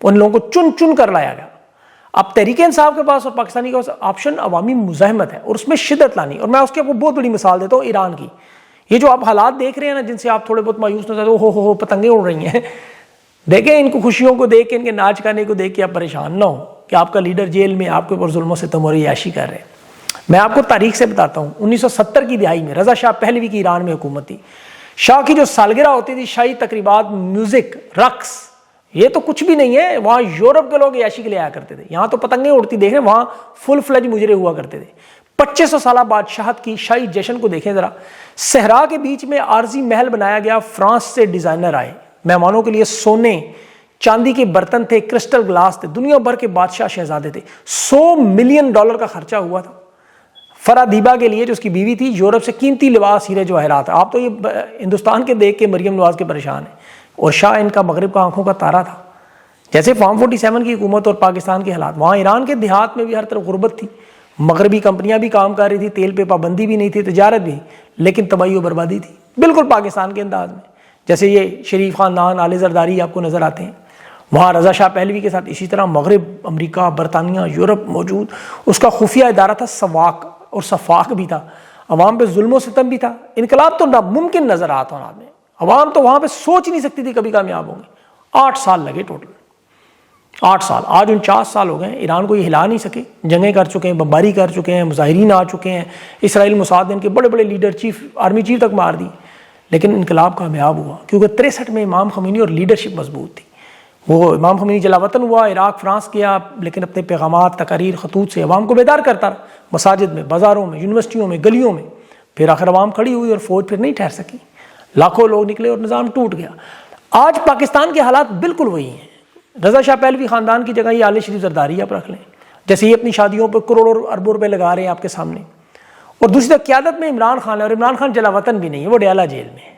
ان لوگوں کو چن چن کر لایا گیا. اب تحریک انصاف کے پاس اور پاکستانی کے پاس آپشن عوامی مزاحمت ہے اور اس میں شدت لانی. اور میں اس کی آپ کو بہت بڑی مثال دیتا ہوں ایران کی. یہ جو آپ حالات دیکھ رہے ہیں نا جن سے آپ تھوڑے بہت مایوس نظر ہو پتنگیں اڑ رہی ہیں, دیکھیں ان کو خوشیوں کو دیکھ کے, ان کے ناچ گانے کو دیکھ کے آپ پریشان نہ ہو کہ آپ کا لیڈر جیل میں آپ کے اوپر ظلم و ستم اور عیاشی کر رہے ہیں. میں آپ کو تاریخ سے بتاتا ہوں. 1970 کی دہائی میں رضا شاہ پہلوی کی ایران میں حکومت تھی. شاہ کی جو سالگرہ ہوتی تھی, شاہی تقریبات, میوزک, رقص, یہ تو کچھ بھی نہیں ہے. وہاں یورپ کے لوگ عیاشی کے لیے آیا کرتے تھے. یہاں تو پتنگیں اڑتی دیکھ رہے ہیں, وہاں فل فلج مجرے ہوا کرتے تھے. 2500 سالہ بادشاہت کی شاہی جشن کو دیکھیں ذرا. صحرا کے بیچ میں عارضی محل بنایا گیا. فرانس سے ڈیزائنر آئے, مہمانوں کے لیے سونے چاندی کے برتن تھے, کرسٹل گلاس تھے, دنیا بھر کے بادشاہ شہزادے تھے. $100 ملین کا خرچہ ہوا تھا فرا دیبا کے لیے جو اس کی بیوی تھی. یورپ سے قیمتی لباس, ہیرے جواہرات. آپ تو یہ ہندوستان کے دیکھ کے مریم نواز کے پریشان ہیں, اور شاہ ان کا مغرب کا آنکھوں کا تارا تھا. جیسے فارم 47 کی حکومت اور پاکستان کے حالات, وہاں ایران کے دیہات میں بھی ہر طرف غربت تھی. مغربی کمپنیاں بھی کام کر رہی تھی, تیل پہ پابندی بھی نہیں تھی, تجارت بھی, لیکن تباہی و بربادی تھی بالکل پاکستان کے انداز میں. جیسے یہ شریف خاندان, آل زرداری آپ کو نظر آتے ہیں. وہاں رضا شاہ پہلوی کے ساتھ اسی طرح مغرب, امریکہ, برطانیہ, یورپ موجود. اس کا خفیہ ادارہ تھا سواق, اور صفاق بھی تھا. عوام پہ ظلم و ستم بھی تھا. انقلاب تو ناممکن نظر آتا ہوں میں. عوام تو وہاں پہ سوچ نہیں سکتی تھی کبھی کامیاب ہوں گے. 8 سال لگے ٹوٹل, 8 سال. آج 49 سال ہو گئے, ایران کو یہ ہلا نہیں سکے. جنگیں کر چکے ہیں, بمباری کر چکے ہیں, مظاہرین آ چکے ہیں, اسرائیل موساد نے ان کے بڑے بڑے لیڈر, چیف, آرمی چیف تک مار دی. لیکن انقلاب کامیاب ہوا کیونکہ 63 میں امام خمینی اور لیڈرشپ مضبوط تھی. وہ امام خمینی جلا وطن ہوا, عراق, فرانس گیا, لیکن اپنے پیغامات, تقاریر, خطوط سے عوام کو بیدار کرتا رہا. مساجد میں, بازاروں میں, یونیورسٹیوں میں, گلیوں میں. پھر آخر عوام کھڑی ہوئی اور فوج پھر نہیں ٹھہر سکی. لاکھوں لوگ نکلے اور نظام ٹوٹ گیا. آج پاکستان کے حالات بالکل وہی ہیں. رضا شاہ پہلوی خاندان کی جگہ یہ آل شریف زرداری آپ رکھ لیں. جیسے یہ اپنی شادیوں پہ کروڑوں اربوں روپے لگا رہے ہیں آپ کے سامنے. اور دوسری طرف قیادت میں عمران خان ہے, اور عمران خان جلا وطن بھی نہیں ہے, وہ ڈیالہ جیل میں ہے,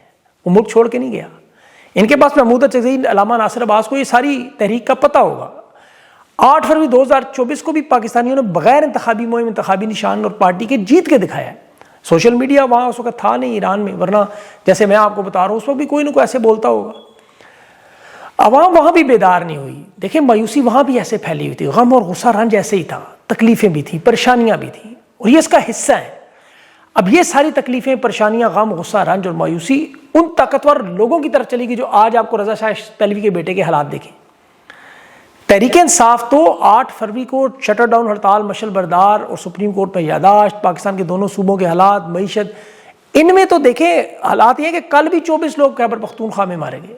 وہ ملک چھوڑ کے نہیں گیا. ان کے پاس محمود چغئی, علامہ ناصر عباس کو یہ ساری تحریک کا پتہ ہوگا. 8 فروری 2024 کو بھی پاکستانیوں نے بغیر انتخابی مہم, انتخابی نشان اور پارٹی کے جیت کے دکھایا ہے. سوشل میڈیا وہاں اس وقت تھا نہیں ایران میں, ورنہ جیسے میں آپ کو بتا رہا ہوں اس وقت بھی کوئی نہ کوئی ایسے بولتا ہوگا. عوام وہاں بھی بیدار نہیں ہوئی. دیکھیں مایوسی وہاں بھی ایسے پھیلی ہوئی تھی, غم اور غصہ رنج ایسے ہی تھا, تکلیفیں بھی تھیں, پریشانیاں بھی تھیں, اور یہ اس کا حصہ ہے. اب یہ ساری تکلیفیں, پریشانیاں, غم, غصہ, رنج اور مایوسی ان طاقتور لوگوں کی طرف چلی گئی جو آج آپ کو رضا شاہ پہلوی کے بیٹے کے حالات دیکھیں. تحریک انصاف تو 8 فروری کو شٹر ڈاؤن ہڑتال, مشل بردار اور سپریم کورٹ میں یادداشت, پاکستان کے دونوں صوبوں کے حالات, معیشت, ان میں تو دیکھیں حالات یہ کہ کل بھی 24 لوگ خیبر پختونخوا میں مارے گئے.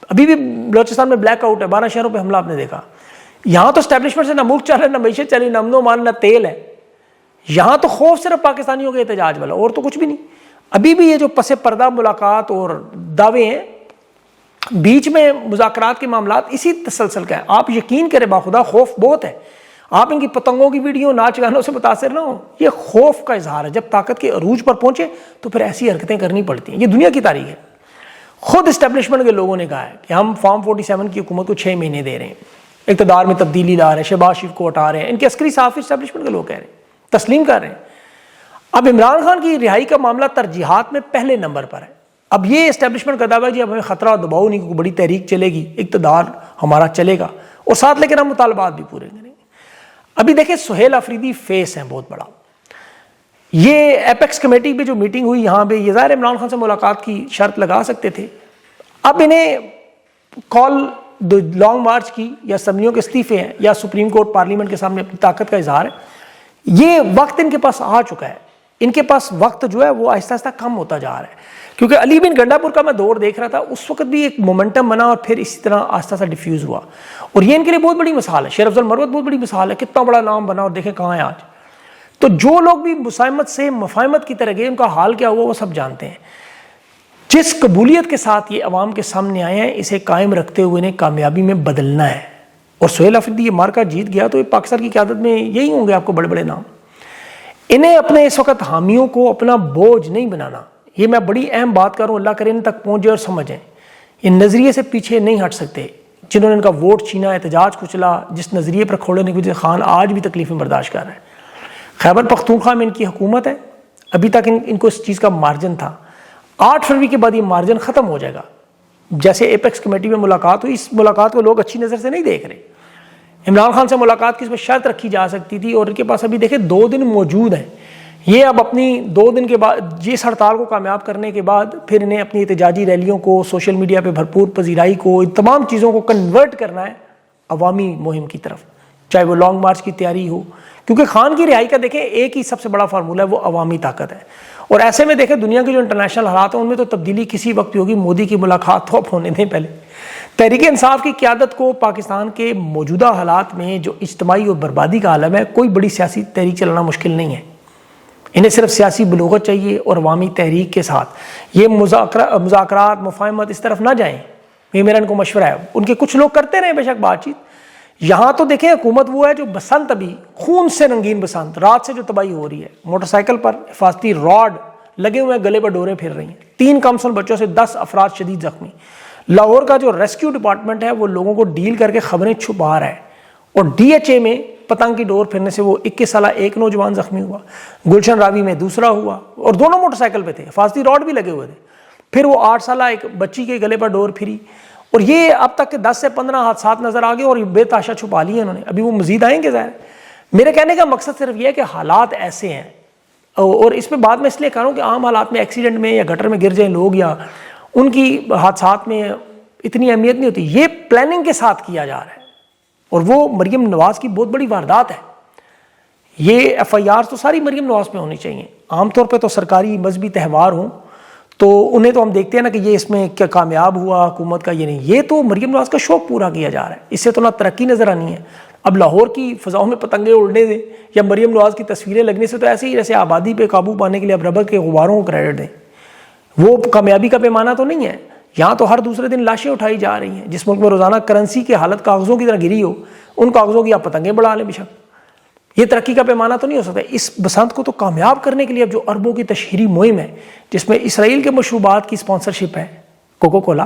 ابھی بھی بلوچستان میں بلیک آؤٹ ہے, 12 شہروں پہ حملہ آپ نے دیکھا. یہاں تو اسٹیبلشمنٹ سے نہ ملک چل رہا ہے, نہ معیشت چل رہی, نہ امن و امان, نہ تیل ہے. یہاں تو خوف صرف پاکستانیوں کے احتجاج والا, اور تو کچھ بھی نہیں. ابھی بھی یہ جو پس پردہ ملاقات اور دعوے ہیں, بیچ میں مذاکرات کے معاملات اسی تسلسل کا ہے. آپ یقین کریں باخدا خوف بہت ہے. آپ ان کی پتنگوں کی ویڈیو, ناچ گانوں سے متاثر نہ ہو, یہ خوف کا اظہار ہے. جب طاقت کے عروج پر پہنچے تو پھر ایسی حرکتیں کرنی پڑتی ہیں. یہ دنیا کی تاریخ ہے. خود اسٹیبلشمنٹ کے لوگوں نے کہا ہے کہ ہم فارم 47 کی حکومت کو 6 مہینے دے رہے ہیں, اقتدار میں تبدیلی لا رہے ہیں, شہباز شریف کو ہٹا رہے ہیں. ان کے عسکری صحافی اسٹیبلشمنٹ کے لوگ کہہ رہے ہیں, تسلیم کر رہے ہیں. اب عمران خان کی رہائی کا معاملہ ترجیحات میں پہلے نمبر پر ہے. اب یہ اسٹیبلشمنٹ کا دعویٰ جی اب ہمیں خطرہ و دباؤ نہیں, کیونکہ بڑی تحریک چلے گی, اقتدار ہمارا چلے گا, اور ساتھ لیکن ہم مطالبات بھی پورے کریں گے. ابھی دیکھیں سہیل آفریدی فیس ہیں بہت بڑا. یہ ایپیکس کمیٹی پہ جو میٹنگ ہوئی یہاں پہ, یہ ظاہر عمران خان سے ملاقات کی شرط لگا سکتے تھے. اب انہیں کال لانگ مارچ کی, یا اسمبلیوں کے استعفے ہیں, یا سپریم کورٹ پارلیمنٹ کے سامنے اپنی طاقت کا اظہار ہے. یہ وقت ان کے پاس آ چکا ہے. ان کے پاس وقت جو ہے وہ آہستہ آہستہ کم ہوتا جا رہا ہے. کیونکہ علی بن گنڈا پور کا میں دور دیکھ رہا تھا, اس وقت بھی ایک مومنٹم بنا اور پھر اسی طرح آہستہ آہستہ ڈیفیوز ہوا. اور یہ ان کے لیے بہت بڑی مثال ہے. شیر افضل مروت بہت بڑی مثال ہے, کتنا بڑا نام بنا اور دیکھیں کہاں ہے آج. تو جو لوگ بھی مساہمت سے مفاہمت کی طرح گئے, ان کا حال کیا ہوا وہ سب جانتے ہیں. جس قبولیت کے ساتھ یہ عوام کے سامنے آئے ہیں, اسے قائم رکھتے ہوئے انہیں کامیابی میں بدلنا ہے. اور سہیل آفریدی یہ مارکا جیت گیا تو یہ پاکستان کی قیادت میں یہی ہوں گے آپ کو بڑے بڑے نام. انہیں اپنے اس وقت حامیوں کو اپنا بوجھ نہیں بنانا. یہ میں بڑی اہم بات کر رہا ہوں, اللہ کرے ان تک پہنچے اور سمجھیں. ان نظریے سے پیچھے نہیں ہٹ سکتے. جنہوں نے ان کا ووٹ چھینا, احتجاج کچلا, جس نظریے پر کھولنے کی وجہ سے خان آج بھی تکلیفیں برداشت کر رہے ہیں. خیبر پختونخوا میں ان کی حکومت ہے, ابھی تک ان کو اس چیز کا مارجن تھا. 8 فروری کے بعد یہ مارجن ختم ہو جائے گا. جیسے ایپیکس کمیٹی میں ملاقات ہوئی, اس ملاقات کو لوگ اچھی نظر سے نہیں دیکھ رہے. عمران خان سے ملاقات کی اس میں شرط رکھی جا سکتی تھی، اور ان کے پاس ابھی دیکھیں 2 دن موجود ہیں. یہ اب اپنی 2 دن کے بعد اس ہڑتال کو کامیاب کرنے کے بعد پھر انہیں اپنی احتجاجی ریلیوں کو، سوشل میڈیا پہ بھرپور پذیرائی کو، ان تمام چیزوں کو کنورٹ کرنا ہے عوامی مہم کی طرف، چاہے وہ لانگ مارچ کی تیاری ہو. کیونکہ خان کی رہائی کا دیکھیں ایک ہی سب سے بڑا فارمولہ ہے، وہ عوامی طاقت ہے. اور ایسے میں دیکھیں دنیا کے جو انٹرنیشنل حالات ہیں ان میں تو تبدیلی کسی وقت ہوگی. مودی کی ملاقات تو اب ہونے دیں پہلے. تحریک انصاف کی قیادت کو پاکستان کے موجودہ حالات میں جو اجتماعی اور بربادی کا عالم ہے، کوئی بڑی سیاسی تحریک چلانا مشکل نہیں ہے. انہیں صرف سیاسی بلوغت چاہیے اور عوامی تحریک کے ساتھ یہ مذاکرات مفاہمت اس طرف نہ جائیں. یہ میرا ان کو مشورہ ہے. ان کے کچھ لوگ کرتے رہے بے شک بات چیت. یہاں تو دیکھیں حکومت وہ ہے جو بسنت، ابھی خون سے رنگین بسنت، رات سے جو تباہی ہو رہی ہے، موٹر سائیکل پر حفاظتی راڈ لگے ہوئے ہیں، گلے پر ڈورے پھر رہی ہیں، 3 کم سن بچوں سے 10 افراد شدید زخمی. لاہور کا جو ریسکیو ڈپارٹمنٹ ہے وہ لوگوں کو ڈیل کر کے خبریں چھپا رہا ہے، اور DHA میں پتنگ کی ڈور پھرنے سے وہ 21 سالہ ایک نوجوان زخمی ہوا، گلشن راوی میں دوسرا ہوا، اور دونوں موٹر سائیکل پہ تھے، حفاظتی راڈ بھی لگے ہوئے تھے. پھر وہ 8 سالہ ایک بچی کے گلے پر ڈور پھری. اور یہ اب تک کے 10 سے 15 حادثات نظر آ گئے اور بے تاشا چھپا لیے انہوں نے. ابھی وہ مزید آئیں گے ظاہر. میرے کہنے کا مقصد صرف یہ ہے کہ حالات ایسے ہیں، اور اس میں بعد میں اس لیے کہہ رہا ہوں کہ عام حالات میں ایکسیڈنٹ میں یا گٹر میں گر جائیں لوگ یا ان کی حادثات میں اتنی اہمیت نہیں ہوتی. یہ پلاننگ کے ساتھ کیا جا رہا ہے، اور وہ مریم نواز کی بہت بڑی واردات ہے. یہ FIR تو ساری مریم نواز پہ ہونی چاہیے. عام طور پہ تو سرکاری مذہبی تہوار ہوں تو انہیں تو ہم دیکھتے ہیں نا کہ یہ اس میں کیا کامیاب ہوا حکومت کا، یہ نہیں. یہ تو مریم نواز کا شوق پورا کیا جا رہا ہے. اس سے تو نہ ترقی نظر آنی ہے. اب لاہور کی فضاؤں میں پتنگیں اڑنے دیں یا مریم نواز کی تصویریں لگنے سے تو ایسے ہی جیسے آبادی پہ قابو پانے کے لیے اب ربر کے غباروں کو کریڈٹ دیں. وہ کامیابی کا پیمانہ تو نہیں ہے. یہاں تو ہر دوسرے دن لاشیں اٹھائی جا رہی ہیں. جس ملک میں روزانہ کرنسی کی حالت کاغذوں کی طرح گری ہو، ان کاغذوں کی آپ پتنگیں بڑھا لیں. بے شک یہ ترقی کا پیمانہ تو نہیں ہو سکتا. اس بسنت کو تو کامیاب کرنے کے لیے اب جو اربوں کی تشہیری مہم ہے، جس میں اسرائیل کے مشروبات کی اسپانسرشپ ہے، کوکو کولا،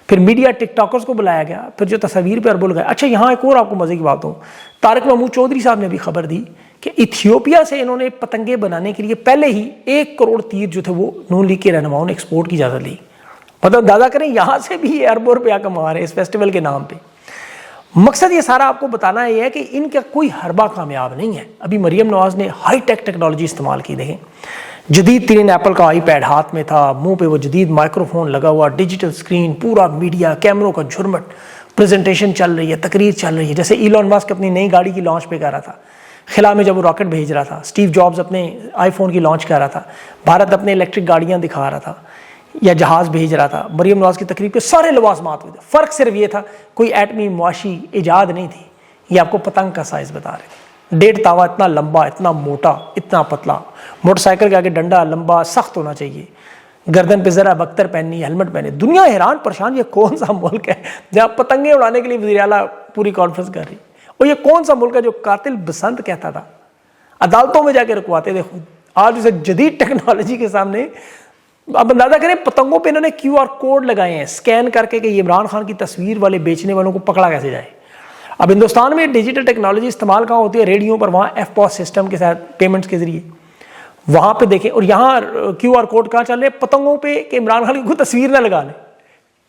پھر میڈیا ٹک ٹاکرز کو بلایا گیا، پھر جو تصاویر پہ اربوں لگائے. اچھا یہاں ایک اور آپ کو مزے کی بات ہوں، طارق محمود چودھری صاحب نے بھی خبر دی کہ ایتھیوپیا سے انہوں نے پتنگیں بنانے کے لیے پہلے ہی 1 کروڑ تیر جو تھے وہ نون لیگ کے رہنماؤں نے ایکسپورٹ کی اجازت لی. مطلب اندازہ کریں یہاں سے بھی اربوں روپیہ کما رہے ہیں اس فیسٹیول کے نام پہ. مقصد یہ سارا آپ کو بتانا یہ ہے کہ ان کا کوئی حربہ کامیاب نہیں ہے. ابھی مریم نواز نے ہائی ٹیک ٹیکنالوجی استعمال کی. دیکھیں جدید ترین ایپل کا آئی پیڈ ہاتھ میں تھا، منہ پہ وہ جدید مائکرو فون لگا ہوا، ڈیجیٹل اسکرین، پورا میڈیا، کیمروں کا جھرمٹ، پریزنٹیشن چل رہی ہے، تقریر چل رہی ہے. جیسے ایلون ماسک اپنی نئی گاڑی کی لانچ پہ کہہ رہا تھا، خلا میں جب وہ راکٹ بھیج رہا تھا، اسٹیو جابز اپنے آئی فون کی لانچ کر رہا تھا، بھارت اپنے الیکٹرک گاڑیاں دکھا رہا تھا یا جہاز بھیج رہا تھا. مریم نواز کی تقریب کے سارے لوازمات ہوئے تھے. فرق صرف یہ تھا کوئی ایٹمی معاشی ایجاد نہیں تھی. یہ آپ کو پتنگ کا سائز بتا رہے تھے. 1.5 تاوا اتنا لمبا، اتنا موٹا، اتنا پتلا، موٹر سائیکل کے آگے ڈنڈا لمبا سخت ہونا چاہیے، گردن پہ ذرا بختر پہننی، ہیلمٹ پہنے. دنیا حیران پریشان، یہ کون سا ملک ہے جہاں پتنگیں اڑانے کے لیے وزیر اعلیٰ پوری کانفرنس کر رہی. اور یہ کون سا ملک ہے جو قاتل بسنت کہتا تھا عدالتوں میں جا کے رکواتے تھے خود، آج اسے جدید ٹیکنالوجی کے سامنے. اب اندازہ کریں پتنگوں پہ انہوں نے QR کوڈ لگائے ہیں اسکین کر کے کہ یہ عمران خان کی تصویر والے بیچنے والوں کو پکڑا کیسے جائے. اب ہندوستان میں ڈیجیٹل ٹیکنالوجی استعمال کہاں ہوتی ہے؟ ریڈیو پر، وہاں FPOS سسٹم کے ساتھ پیمنٹس کے ذریعے وہاں پہ دیکھیں. اور یہاں QR کوڈ کہاں چل رہے ہیں؟ پتنگوں پہ کہ عمران خان کی کوئی تصویر نہ لگا لیں.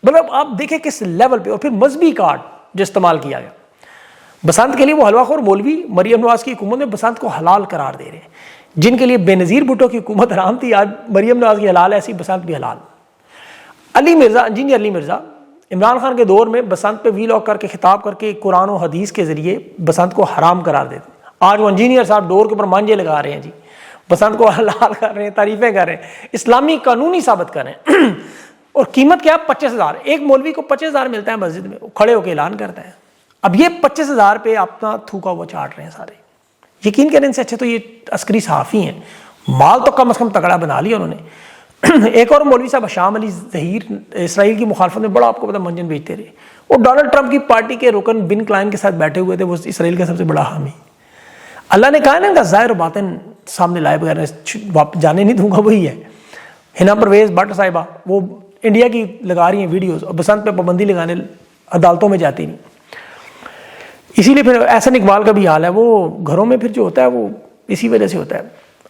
مطلب آپ دیکھیں کس لیول پہ. اور پھر مذہبی کارڈ جو استعمال کیا گیا بسنت کے لیے، وہ حلوہ خور مولوی مریم نواز کی حکومت میں بسنت کو حلال قرار دے رہے ہیں. جن کے لیے بے نظیر بھٹو کی حکومت حرام تھی، آج مریم نواز کی حلال ہے، ایسی بسنت بھی حلال. علی مرزا، انجینئر علی مرزا، عمران خان کے دور میں بسنت پہ ویلاگ کر کے خطاب کر کے قرآن و حدیث کے ذریعے بسنت کو حرام قرار دیتے. آج وہ انجینئر صاحب ڈور کے اوپر مانجے لگا رہے ہیں، جی بسنت کو حلال کر رہے ہیں، تعریفیں کر رہے ہیں، اسلامی قانونی ثابت کر رہے ہیں. اور قیمت کیا؟ 25,000. ایک مولوی کو 25,000 ملتا ہے مسجد میں، وہ کھڑے ہو کے اعلان کرتا ہے. اب یہ 25,000 پہ اپنا تھوکا وہ چاٹ رہے ہیں سارے. یقین کریں ان سے اچھے تو یہ عسکری صحافی ہیں. مال تو کم از کم تگڑا بنا لیا انہوں نے. ایک اور مولوی صاحب شام علی ظہیر اسرائیل کی مخالفت میں بڑا آپ کو پتہ منجن بیچتے رہے. وہ ڈونلڈ ٹرمپ کی پارٹی کے رکن بن کلائن کے ساتھ بیٹھے ہوئے تھے. وہ اسرائیل کا سب سے بڑا حامی. اللہ نے کہا نا ان کا ظاہر و باطن سامنے لائے بغیر جانے نہیں دوں گا. وہی ہے ہنا پرویز بٹ صاحبہ، وہ انڈیا کی لگا رہی ہیں ویڈیوز، اور بسنت پہ پابندی لگانے عدالتوں میں جاتی نہیں. اسی لیے پھر احسن اقبال کا بھی حال ہے، وہ گھروں میں پھر جو ہوتا ہے وہ اسی وجہ سے ہوتا ہے.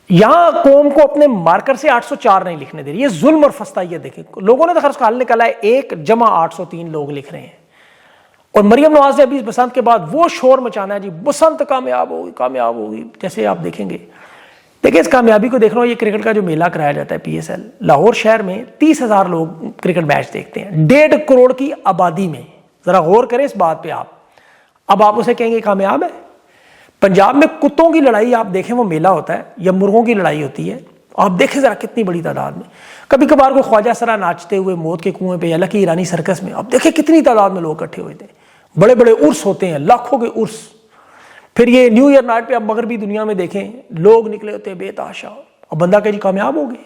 یہاں قوم کو اپنے مارکر سے 804 نہیں لکھنے دے رہی. یہ ظلم اور فسطائیت. دیکھیں لوگوں نے تو خرچ کا حل نکالا ہے، 1 + 803 لوگ لکھ رہے ہیں. اور مریم نواز نے ابھی بسنت کے بعد وہ شور مچانا ہے جی بسنت کامیاب ہوگی، جیسے آپ دیکھیں گے. دیکھیں اس کامیابی کو دیکھ رہا ہوں. یہ کرکٹ کا جو میلہ کرایا جاتا ہے PSL لاہور شہر میں 30,000 لوگ کرکٹ میچ دیکھتے ہیں 1.5 کروڑ کی آبادی میں. ذرا غور کریں اس بات پہ. اب آپ اسے کہیں گے کامیاب ہے؟ پنجاب میں کتوں کی لڑائی آپ دیکھیں وہ میلہ ہوتا ہے یا مرغوں کی لڑائی ہوتی ہے، آپ دیکھیں ذرا کتنی بڑی تعداد میں. کبھی کبھار کو خواجہ سرا ناچتے ہوئے موت کے کنویں پہ یا لکی ایرانی سرکس میں آپ دیکھیں کتنی تعداد میں لوگ اکٹھے ہوئے تھے. بڑے بڑے عرس ہوتے ہیں، لاکھوں کے عرس. پھر یہ نیو ایئر نائٹ پہ اب مغربی دنیا میں دیکھیں لوگ نکلے ہوتے ہیں بے تحاشا. اب بندہ کہ جی کامیاب ہو گئے.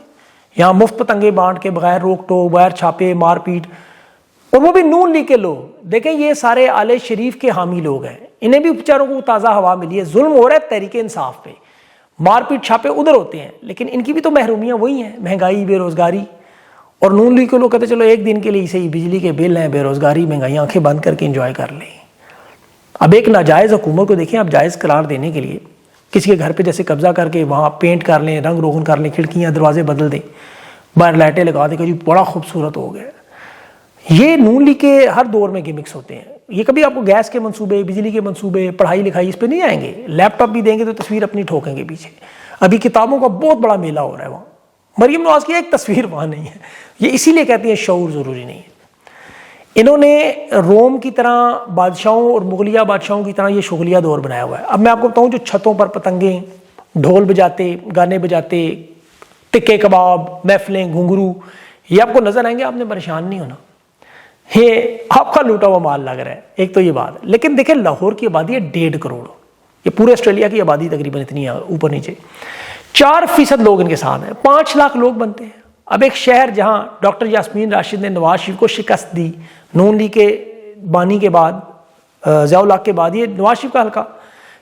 یہاں مفت پتنگے بانٹ کے بغیر روک ٹوک، بغیر چھاپے مار پیٹ، اور وہ بھی نون لیگ کے لوگ. دیکھیں یہ سارے آل شریف کے حامی لوگ ہیں، انہیں بھی بیچاروں کو تازہ ہوا ملی ہے. ظلم ہو رہا ہے تحریک انصاف پہ، مار پیٹ چھاپے ادھر ہوتے ہیں، لیکن ان کی بھی تو محرومیاں وہی ہیں، مہنگائی بے روزگاری. اور نون لیگ کے لوگ کہتے چلو ایک دن کے لیے صحیح بجلی کے بل ہیں، بے روزگاری، مہنگائی، آنکھیں بند کر کے انجوائے کر لیں. اب ایک ناجائز حکومت کو دیکھیں، اب جائز قرار دینے کے لیے کسی کے گھر پہ جیسے قبضہ کر کے وہاں پینٹ کر لیں، رنگ روغن کر لیں، کھڑکیاں دروازے بدل دیں، باہر لائٹیں لگا دیں کہ جی بڑا خوبصورت ہو گیا. یہ نون لیگ کے ہر دور میں گیمکس ہوتے ہیں. یہ کبھی آپ کو گیس کے منصوبے، بجلی کے منصوبے، پڑھائی لکھائی اس پہ نہیں آئیں گے. لیپ ٹاپ بھی دیں گے تو تصویر اپنی ٹھوکیں گے پیچھے. ابھی کتابوں کا بہت بڑا میلہ ہو رہا ہے وہاں. مریم نواز کی ایک تصویر وہاں نہیں ہے. یہ اسی لیے کہتے ہیں شعور ضروری نہیں ہے. انہوں نے روم کی طرح بادشاہوں اور مغلیہ بادشاہوں کی طرح یہ شغلیہ دور بنایا ہوا ہے. اب میں آپ کو بتاؤں جو چھتوں پر پتنگیں، ڈھول بجاتے، گانے بجاتے، ٹکے کباب، محفلیں، گھنگرو، یہ آپ کو نظر آئیں گے، آپ نے پریشان نہیں ہونا. یہ آپ کا لوٹا ہوا مال لگ رہا ہے. ایک تو یہ بات. لیکن دیکھیں لاہور کی آبادی ہے 1.5 کروڑ. یہ پورے آسٹریلیا کی آبادی تقریباً اتنی ہے اوپر نیچے. 4% لوگ ان کے ساتھ ہیں، 5 لاکھ لوگ بنتے ہیں. اب ایک شہر جہاں ڈاکٹر یاسمین راشد نے نواز شریف کو شکست دی، نون لیگ کے بانی کے بعد، ضیاء الحق کے بعد، یہ نواز شریف کا حلقہ،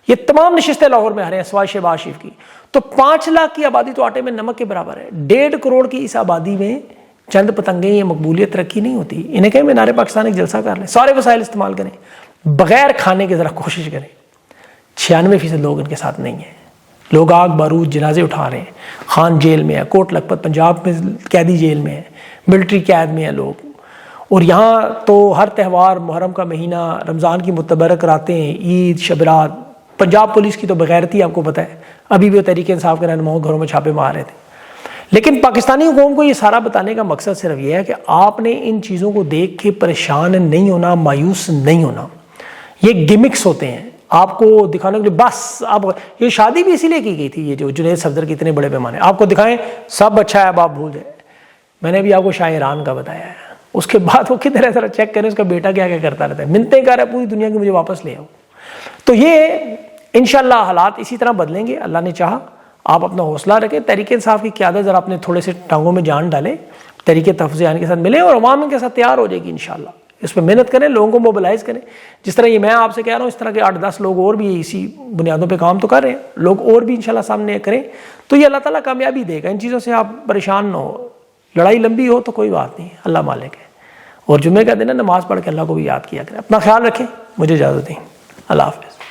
یہ تمام نشستیں لاہور میں ہرے ہیں سوائے شہباز شریف کی. تو 5 لاکھ کی آبادی تو آٹے میں نمک کے برابر ہے. 1.5 کروڑ کی اس آبادی میں چند پتنگیں یہ مقبولیت ترقی نہیں ہوتی. انہیں کہیں مینار پاکستان ایک جلسہ کر لیں، سارے وسائل استعمال کریں، بغیر کھانے کے ذرا کوشش کریں. 96% لوگ ان کے ساتھ نہیں ہیں. لوگ آگ بارود جنازے اٹھا رہے ہیں. خان جیل میں ہے، کوٹ لکھپت پنجاب میں قیدی جیل میں ہے، ملٹری قید میں ہیں لوگ. اور یہاں تو ہر تہوار، محرم کا مہینہ، رمضان کی متبرک راتیں، عید، شب رات. پنجاب پولیس کی تو بغیرتی آپ کو پتہ ہے، ابھی بھی وہ تحریک انصاف کے رہنماؤں گھروں میں چھاپے مار رہے تھے. لیکن پاکستانی قوم کو یہ سارا بتانے کا مقصد صرف یہ ہے کہ آپ نے ان چیزوں کو دیکھ کے پریشان نہیں ہونا، مایوس نہیں ہونا. یہ گیمکس ہوتے ہیں آپ کو دکھانے کے لیے. بس آپ یہ شادی بھی اسی لیے کی گئی تھی، یہ جو جنید صفدر کی اتنے بڑے پیمانے آپ کو دکھائیں سب اچھا ہے، اب آپ بھول جائیں. میں نے بھی آپ کو شاہ ایران کا بتایا ہے. اس کے بعد وہ کدھر ہے ذرا چیک کریں، اس کا بیٹا کیا کیا کرتا رہتا ہے، منتیں کر رہا ہے پوری دنیا کی مجھے واپس لے آؤ. تو یہ انشاءاللہ حالات اسی طرح بدلیں گے، اللہ نے چاہا. آپ اپنا حوصلہ رکھیں، تحریک انصاف کی قیادت ذرا اپنے تھوڑے سے ٹانگوں میں جان ڈالیں، تحریک تحفظ کے ساتھ ملیں اور عوام ان کے ساتھ تیار ہو جائے گی انشاءاللہ. اس پہ محنت کریں، لوگوں کو موبلائز کریں. جس طرح یہ میں آپ سے کہہ رہا ہوں، اس طرح کے 8-10 لوگ اور بھی اسی بنیادوں پہ کام تو کر رہے ہیں، لوگ اور بھی انشاءاللہ سامنے کریں تو یہ اللہ تعالیٰ کامیابی دے گا. ان چیزوں سے آپ پریشان نہ ہو. لڑائی لمبی ہو تو کوئی بات نہیں، اللہ مالک ہے. اور جمعے کا دن ہے، نماز پڑھ کے اللہ کو بھی یاد کیا کریں. اپنا خیال رکھیں. مجھے اجازت دیں. اللہ حافظ.